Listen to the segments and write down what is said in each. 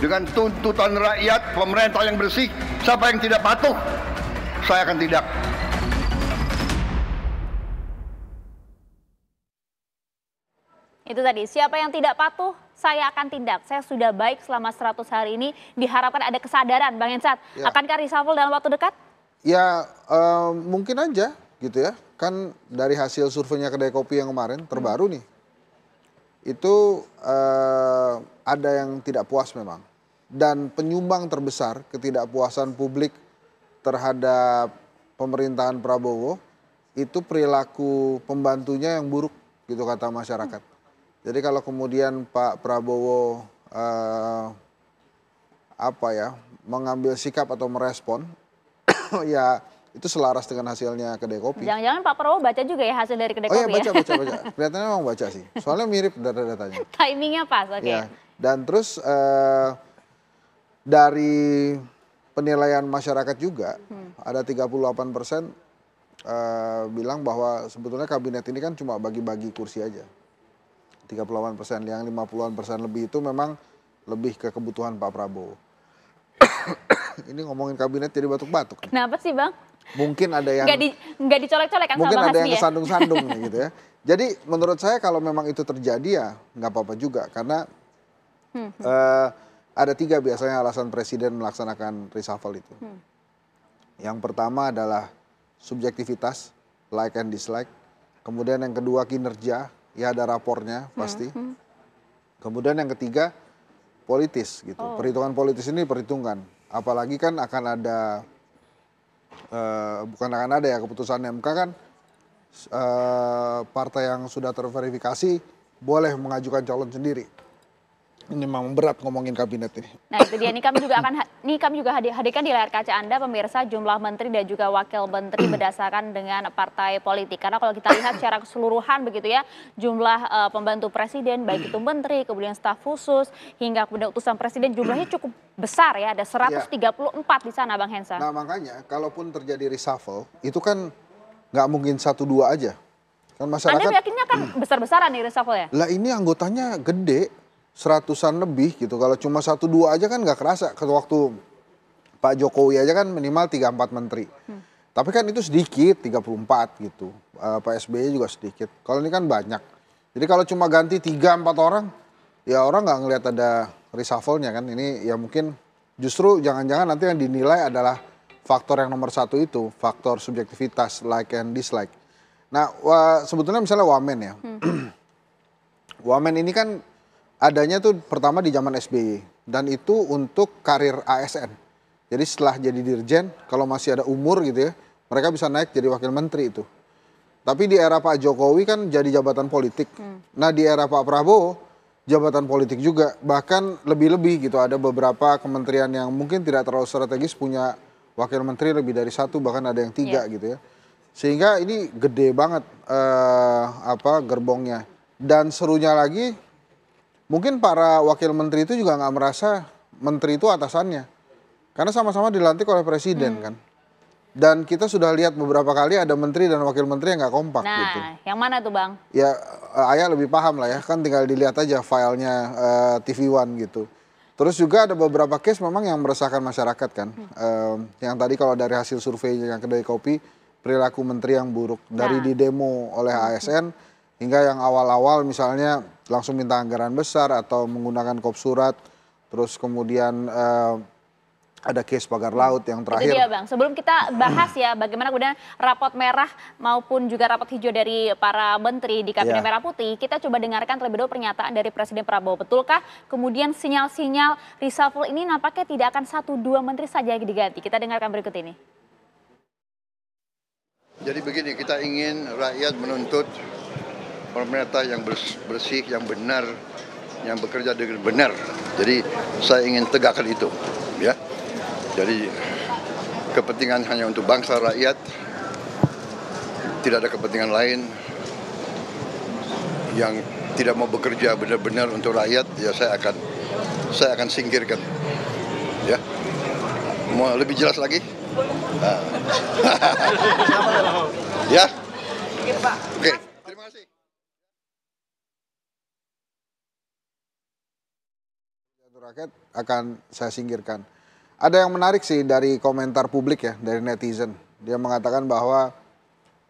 dengan tuntutan rakyat, pemerintah yang bersih. Siapa yang tidak patuh, saya akan tindak. Itu tadi, siapa yang tidak patuh, saya akan tindak. Saya sudah baik selama 100 hari ini, diharapkan ada kesadaran, Bang Hensat. Ya. Akankah reshuffle dalam waktu dekat? Ya, mungkin aja gitu ya. Kan dari hasil surveinya Kedai Kopi yang kemarin, terbaru nih. Itu ada yang tidak puas memang. Dan penyumbang terbesar ketidakpuasan publik terhadap pemerintahan Prabowo, itu perilaku pembantunya yang buruk, gitu kata masyarakat. Jadi kalau kemudian Pak Prabowo mengambil sikap atau merespon, ya itu selaras dengan hasilnya Kedai Kopi. Jangan-jangan Pak Prabowo baca juga ya hasil dari Kedai Kopi? Oh iya, baca. Kelihatannya memang baca sih. Soalnya mirip data-datanya. Timingnya pas, oke. Ya. Dan terus dari penilaian masyarakat juga, ada 38% bilang bahwa sebetulnya kabinet ini kan cuma bagi-bagi kursi aja. 38%, yang 50% lebih itu memang lebih ke kebutuhan Pak Prabowo. Ini ngomongin kabinet jadi batuk-batuk. Kenapa sih Bang? Mungkin ada yang nggak dicolek-colek kan mungkin sama ada yang ya? kesandung-sandung gitu ya. Jadi menurut saya kalau memang itu terjadi ya nggak apa-apa juga karena ada 3 biasanya alasan presiden melaksanakan reshuffle itu. Yang pertama adalah subjektivitas, like and dislike. Kemudian yang kedua kinerja, ya ada rapornya pasti. Kemudian yang ketiga politis gitu. Perhitungan politis ini diperhitungkan. Apalagi kan akan ada, bukan akan ada ya keputusan MK kan, partai yang sudah terverifikasi boleh mengajukan calon sendiri. Ini memang berat ngomongin kabinet ini. Nah itu dia, ini kami juga hadirkan di layar kaca Anda pemirsa jumlah menteri dan juga wakil menteri berdasarkan dengan partai politik. Karena kalau kita lihat secara keseluruhan begitu ya, jumlah pembantu presiden baik itu menteri, kemudian staf khusus, hingga kemudian utusan presiden jumlahnya cukup besar ya, ada 134 di sana Bang Hensa. Nah makanya kalaupun terjadi reshuffle itu kan nggak mungkin 1-2 aja. Kan masyarakat, Anda yakinnya kan besar-besaran nih reshuffle ya? Lah ini anggotanya gede. 100-an lebih gitu. Kalau cuma 1-2 aja kan nggak kerasa. Waktu Pak Jokowi aja kan minimal 3-4 menteri. Tapi kan itu sedikit, 34 gitu. Pak SBY juga sedikit. Kalau ini kan banyak. Jadi kalau cuma ganti 3-4 orang, ya orang nggak ngelihat ada reshuffle-nya kan. Ini ya mungkin justru jangan-jangan nanti yang dinilai adalah faktor yang nomor 1 itu. Faktor subjektivitas, like and dislike. Nah sebetulnya misalnya Wamen ya. Wamen ini kan adanya tuh pertama di zaman SBY dan itu untuk karir ASN. Jadi setelah jadi dirjen, kalau masih ada umur gitu ya, mereka bisa naik jadi wakil menteri itu. Tapi di era Pak Jokowi kan jadi jabatan politik. Nah di era Pak Prabowo, jabatan politik juga. Bahkan lebih-lebih gitu, ada beberapa kementerian yang mungkin tidak terlalu strategis punya wakil menteri lebih dari 1, bahkan ada yang 3 gitu ya. Sehingga ini gede banget gerbongnya. Dan serunya lagi, mungkin para wakil menteri itu juga nggak merasa menteri itu atasannya. Karena sama-sama dilantik oleh presiden kan. Dan kita sudah lihat beberapa kali ada menteri dan wakil menteri yang nggak kompak gitu. Nah, yang mana tuh Bang? Ya, Ayah lebih paham lah ya, kan tinggal dilihat aja filenya TV One gitu. Terus juga ada beberapa case memang yang meresahkan masyarakat kan. Yang tadi kalau dari hasil survei yang Kedai Kopi, perilaku menteri yang buruk. Dari di demo oleh ASN, hingga yang awal-awal misalnya langsung minta anggaran besar atau menggunakan kop surat. Terus kemudian ada case pagar laut yang terakhir. Itu dia Bang, sebelum kita bahas ya bagaimana kemudian rapot merah maupun juga rapot hijau dari para menteri di Kabinet Merah Putih, kita coba dengarkan terlebih dahulu pernyataan dari Presiden Prabowo. Betulkah kemudian sinyal-sinyal reshuffle ini nampaknya tidak akan 1-2 menteri saja yang diganti? Kita dengarkan berikut ini. Jadi begini, kita ingin rakyat menuntut pemerintah yang bersih, yang benar, yang bekerja dengan benar. Jadi saya ingin tegakkan itu, ya. Jadi kepentingan hanya untuk bangsa rakyat, tidak ada kepentingan lain. Yang tidak mau bekerja benar-benar untuk rakyat, ya saya akan singkirkan. Ya, mau lebih jelas lagi? Ya, oke. Terima kasih. rakyat akan saya singkirkan. Ada yang menarik sih dari komentar publik ya, dari netizen. Dia mengatakan bahwa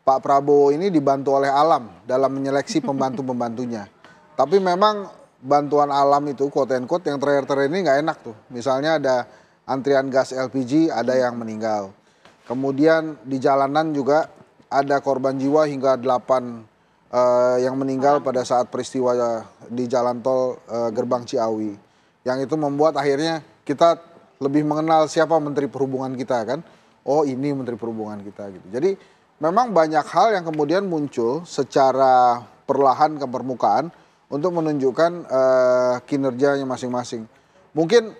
Pak Prabowo ini dibantu oleh alam dalam menyeleksi pembantu-pembantunya. Tapi memang bantuan alam itu quote and quote yang terakhir-terakhir ini nggak enak tuh. Misalnya ada antrian gas LPG, ada yang meninggal. Kemudian di jalanan juga ada korban jiwa hingga 8 yang meninggal pada saat peristiwa di jalan tol Gerbang Ciawi. Yang itu membuat akhirnya kita lebih mengenal siapa Menteri Perhubungan kita kan. Oh ini Menteri Perhubungan kita gitu. Jadi memang banyak hal yang kemudian muncul secara perlahan ke permukaan untuk menunjukkan kinerjanya masing-masing. Mungkin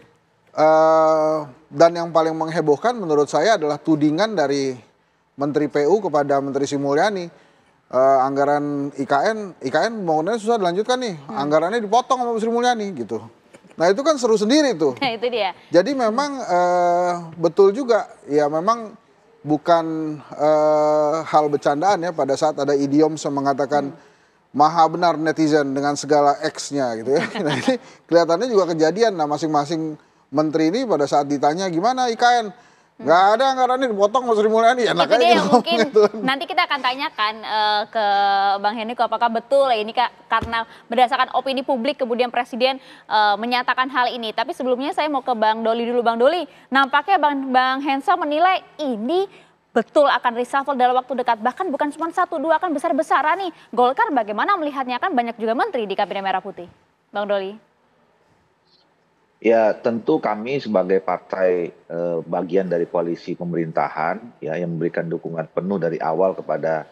dan yang paling menghebohkan menurut saya adalah tudingan dari Menteri PU kepada Menteri Sri Mulyani. Anggaran IKN pembangunannya susah dilanjutkan nih, anggarannya dipotong sama Sri Mulyani gitu. Nah itu kan seru sendiri tuh. Nah, itu dia. Jadi memang betul juga, ya memang bukan hal bercandaan ya pada saat ada idiom yang mengatakan maha benar netizen dengan segala X-nya gitu ya. Nah ini kelihatannya juga kejadian. Nah masing-masing menteri ini pada saat ditanya gimana IKN, nggak ada anggarannya dipotong sama Sri Mulyani. Enak Itu aja dia, gitu mungkin gitu. nanti kita akan tanyakan ke Bang Heniko apakah betul ya ini karena berdasarkan opini publik kemudian Presiden menyatakan hal ini. Tapi sebelumnya saya mau ke Bang Doli dulu. Bang Doli, nampaknya Bang Hensa menilai ini betul akan reshuffle dalam waktu dekat. Bahkan bukan cuma 1-2, akan besar-besaran nih. Golkar bagaimana melihatnya, kan banyak juga menteri di Kabinet Merah Putih. Bang Doli. Ya tentu kami sebagai partai bagian dari koalisi pemerintahan ya yang memberikan dukungan penuh dari awal kepada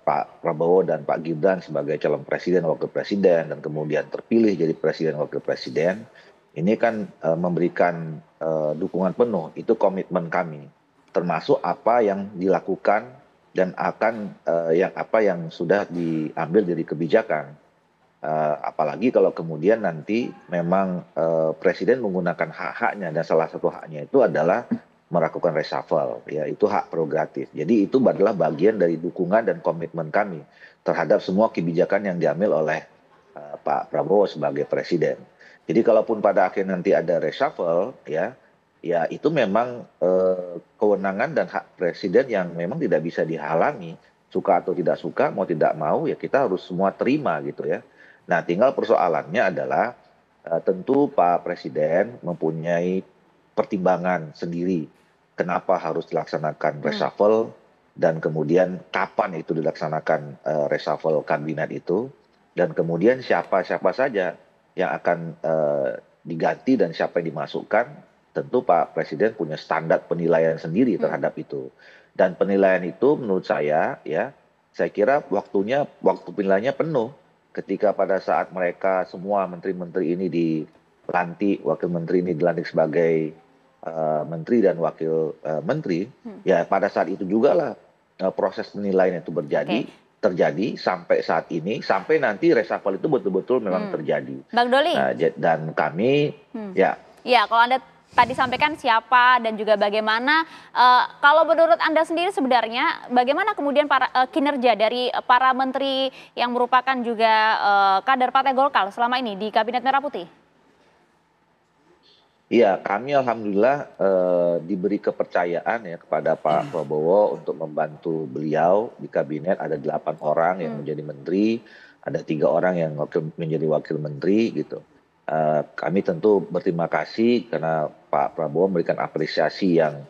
Pak Prabowo dan Pak Gibran sebagai calon presiden, wakil presiden dan kemudian terpilih jadi presiden, wakil presiden. Ini kan memberikan dukungan penuh, itu komitmen kami. Termasuk apa yang dilakukan dan akan apa yang sudah diambil dari kebijakan. Apalagi kalau kemudian nanti memang presiden menggunakan hak-haknya dan salah satu haknya itu adalah melakukan reshuffle, ya itu hak prerogatif. Jadi itu adalah bagian dari dukungan dan komitmen kami terhadap semua kebijakan yang diambil oleh Pak Prabowo sebagai presiden. Jadi kalaupun pada akhirnya nanti ada reshuffle, ya itu memang kewenangan dan hak presiden yang memang tidak bisa dihalangi, suka atau tidak suka, mau tidak mau ya kita harus semua terima gitu ya. Nah, tinggal persoalannya adalah tentu Pak Presiden mempunyai pertimbangan sendiri kenapa harus dilaksanakan reshuffle dan kemudian kapan itu dilaksanakan reshuffle kabinet itu dan kemudian siapa-siapa saja yang akan diganti dan siapa yang dimasukkan. Tentu Pak Presiden punya standar penilaian sendiri terhadap itu. Dan penilaian itu menurut saya ya, saya kira waktu penilaiannya penuh. Ketika pada saat mereka semua menteri-menteri ini dilantik, wakil menteri ini dilantik sebagai menteri dan wakil menteri, ya pada saat itu juga lah proses penilaian itu terjadi sampai saat ini, sampai nanti reshuffle itu betul-betul memang terjadi. Bang Doli. Nah, dan kami ya. Ya, kalau Anda tadi sampaikan siapa dan juga bagaimana, kalau menurut Anda sendiri sebenarnya bagaimana kemudian kinerja dari para menteri yang merupakan juga kader Partai Golkar selama ini di Kabinet Merah Putih? Iya, kami alhamdulillah diberi kepercayaan ya kepada Pak Prabowo untuk membantu beliau di kabinet. Ada 8 orang yang menjadi menteri, ada 3 orang yang menjadi wakil menteri gitu. Kami tentu berterima kasih karena Pak Prabowo memberikan apresiasi yang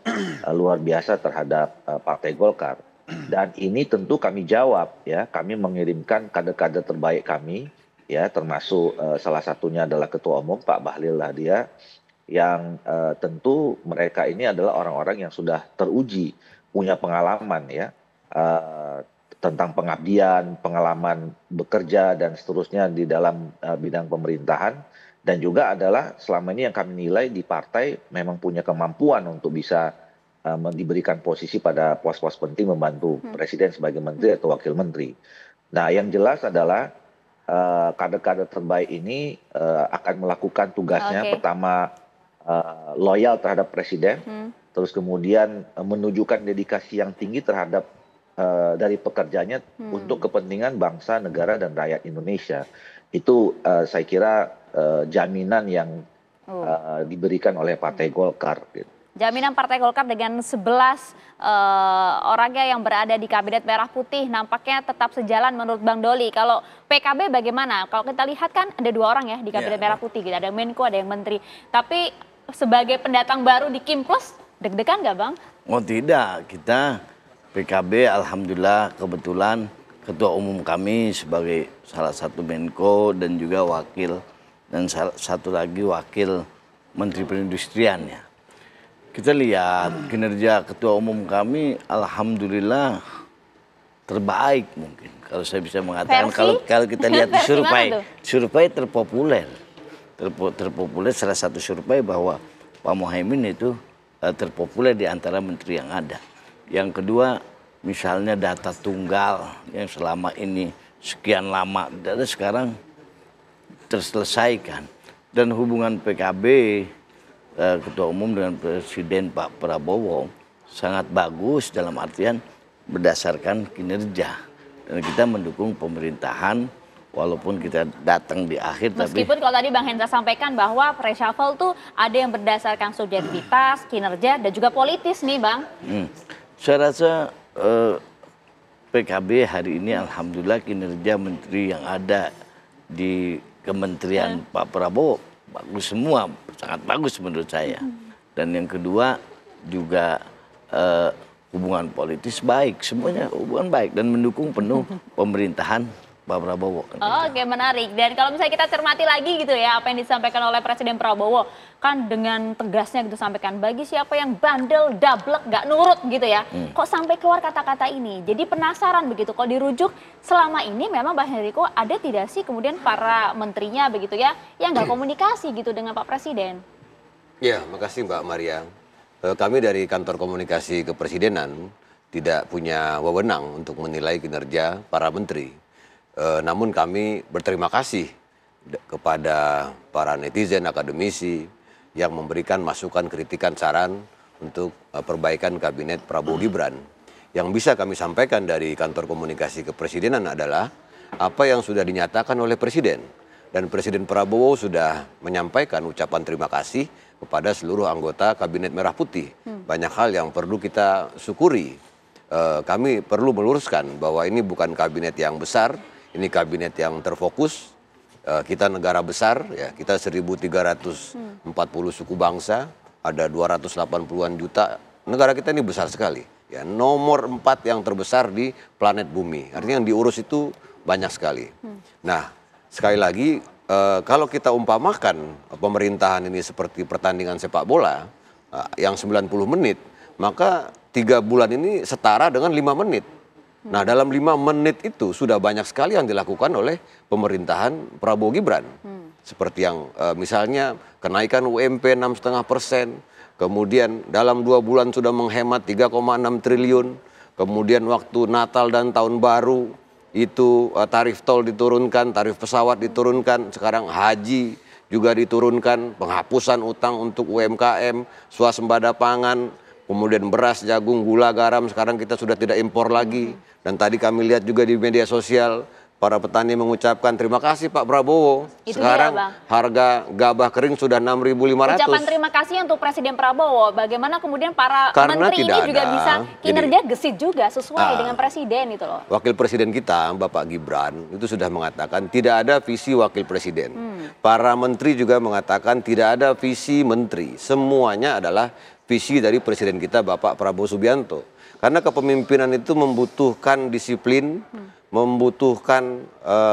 luar biasa terhadap Partai Golkar. Dan ini tentu kami jawab ya, kami mengirimkan kader-kader terbaik kami ya, termasuk salah satunya adalah Ketua Umum Pak Bahlil Lahadiah yang tentu mereka ini adalah orang-orang yang sudah teruji, punya pengalaman ya tentang pengabdian, pengalaman bekerja dan seterusnya di dalam bidang pemerintahan. Dan juga adalah selama ini yang kami nilai di partai memang punya kemampuan untuk bisa diberikan posisi pada pos-pos penting membantu presiden sebagai menteri atau wakil menteri. Nah yang jelas adalah kader-kader terbaik ini akan melakukan tugasnya pertama loyal terhadap presiden, terus kemudian menunjukkan dedikasi yang tinggi terhadap dari pekerjaannya untuk kepentingan bangsa, negara dan rakyat Indonesia. Itu saya kira jaminan yang diberikan oleh Partai Golkar. Gitu. Jaminan Partai Golkar dengan 11 orangnya yang berada di Kabinet Merah Putih nampaknya tetap sejalan menurut Bang Doli. Kalau PKB bagaimana? Kalau kita lihat kan ada 2 orang ya di Kabinet Merah Putih, gitu. Ada Menko, ada yang Menteri. Tapi sebagai pendatang baru di Kim Plus, deg-degan nggak Bang? Oh tidak, kita PKB alhamdulillah kebetulan Ketua Umum kami sebagai salah satu Menko dan juga wakil, dan satu lagi wakil Menteri Perindustrian ya. Kita lihat kinerja Ketua Umum kami alhamdulillah terbaik mungkin. Kalau saya bisa mengatakan, kalau kita lihat di survei terpopuler. Terpopuler salah satu survei bahwa Pak Muhaimin itu terpopuler di antara menteri yang ada. Yang kedua, misalnya data tunggal yang selama ini sekian lama dan sekarang terselesaikan. Dan hubungan PKB Ketua Umum dengan Presiden Pak Prabowo sangat bagus dalam artian berdasarkan kinerja. Dan kita mendukung pemerintahan walaupun kita datang di akhir. Meskipun kalau tadi Bang Hendra sampaikan bahwa reshuffle tuh ada yang berdasarkan subjektivitas, kinerja, dan juga politis nih Bang. Saya rasa PKB hari ini alhamdulillah kinerja menteri yang ada di Kementerian Pak Prabowo bagus semua, sangat bagus menurut saya. Dan yang kedua juga hubungan politis baik, semuanya hubungan baik dan mendukung penuh pemerintahan Pak Prabowo. Oke, menarik. Dan kalau misalnya kita cermati lagi gitu ya, apa yang disampaikan oleh Presiden Prabowo, kan dengan tegasnya gitu sampaikan, bagi siapa yang bandel, dablek, gak nurut gitu ya. Kok sampai keluar kata-kata ini? Jadi penasaran begitu, kalau dirujuk selama ini memang Bang Henrico ada tidak sih kemudian para menterinya begitu ya, yang gak komunikasi gitu dengan Pak Presiden? Ya, makasih Mbak Maria. Kami dari Kantor Komunikasi Kepresidenan tidak punya wewenang untuk menilai kinerja para menteri. Namun kami berterima kasih kepada para netizen, akademisi yang memberikan masukan, kritikan, saran untuk perbaikan kabinet Prabowo Gibran. Yang bisa kami sampaikan dari Kantor Komunikasi Kepresidenan adalah apa yang sudah dinyatakan oleh Presiden. Dan Presiden Prabowo sudah menyampaikan ucapan terima kasih kepada seluruh anggota Kabinet Merah Putih. Banyak hal yang perlu kita syukuri. Kami perlu meluruskan bahwa ini bukan kabinet yang besar, ini kabinet yang terfokus. Kita negara besar, ya, kita 1.340 suku bangsa, ada 280-an juta. Negara kita ini besar sekali. Ya, nomor 4 yang terbesar di planet bumi. Artinya yang diurus itu banyak sekali. Nah, sekali lagi, kalau kita umpamakan pemerintahan ini seperti pertandingan sepak bola yang 90 menit, maka 3 bulan ini setara dengan 5 menit. Nah, dalam 5 menit itu sudah banyak sekali yang dilakukan oleh pemerintahan Prabowo Gibran. Seperti yang misalnya kenaikan UMP 6,5%, kemudian dalam 2 bulan sudah menghemat 3,6 triliun, kemudian waktu Natal dan Tahun Baru itu tarif tol diturunkan, tarif pesawat diturunkan, sekarang haji juga diturunkan, penghapusan utang untuk UMKM, swasembada pangan, kemudian beras, jagung, gula, garam, sekarang kita sudah tidak impor lagi. Dan tadi kami lihat juga di media sosial, para petani mengucapkan terima kasih Pak Prabowo. Itu sekarang dia, harga gabah kering sudah 6.500. Ucapan terima kasih untuk Presiden Prabowo. Bagaimana kemudian para menteri ini juga bisa kinerja gesit juga sesuai dengan Presiden itu loh. Wakil Presiden kita, Bapak Gibran, itu sudah mengatakan tidak ada visi wakil presiden. Para menteri juga mengatakan tidak ada visi menteri. Semuanya adalah visi dari Presiden kita, Bapak Prabowo Subianto. Karena kepemimpinan itu membutuhkan disiplin, membutuhkan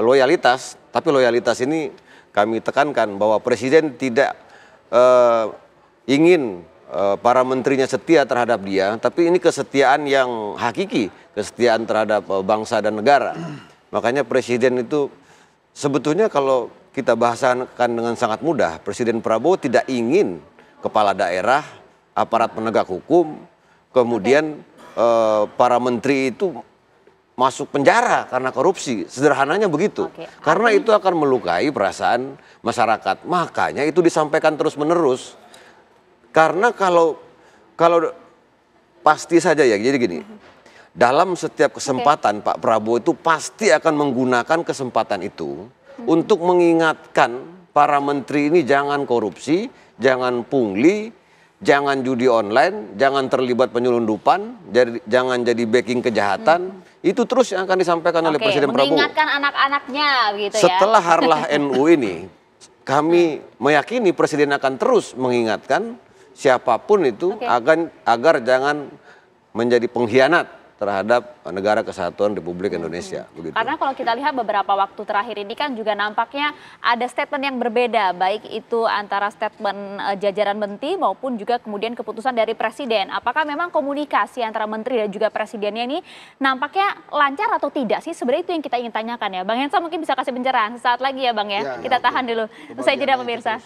loyalitas. Tapi loyalitas ini kami tekankan bahwa Presiden tidak ingin para menterinya setia terhadap dia. Tapi ini kesetiaan yang hakiki, kesetiaan terhadap bangsa dan negara. Makanya Presiden itu sebetulnya kalau kita bahasakan dengan sangat mudah, Presiden Prabowo tidak ingin kepala daerah, aparat penegak hukum, kemudian para menteri itu masuk penjara karena korupsi. Sederhananya begitu. Karena itu akan melukai perasaan masyarakat. Makanya itu disampaikan terus-menerus. Karena kalau pasti saja ya, jadi gini. Dalam setiap kesempatan Pak Prabowo itu pasti akan menggunakan kesempatan itu untuk mengingatkan para menteri ini jangan korupsi, jangan pungli, jangan judi online, jangan terlibat penyelundupan, jangan jadi backing kejahatan. Itu terus yang akan disampaikan oleh Presiden Prabowo. Mengingatkan anak-anaknya gitu ya. Setelah Harlah NU ini, kami meyakini Presiden akan terus mengingatkan siapapun itu agar jangan menjadi pengkhianat terhadap negara kesatuan Republik Indonesia. Begitu. Karena kalau kita lihat beberapa waktu terakhir ini kan juga nampaknya ada statement yang berbeda, baik itu antara statement jajaran menteri maupun juga kemudian keputusan dari Presiden. Apakah memang komunikasi antara menteri dan juga Presidennya ini nampaknya lancar atau tidak sih? Sebenarnya itu yang kita ingin tanyakan ya. Bang Hensa mungkin bisa kasih pencerahan sesaat lagi ya Bang ya. Kita tahan dulu. Usai jeda pemirsa.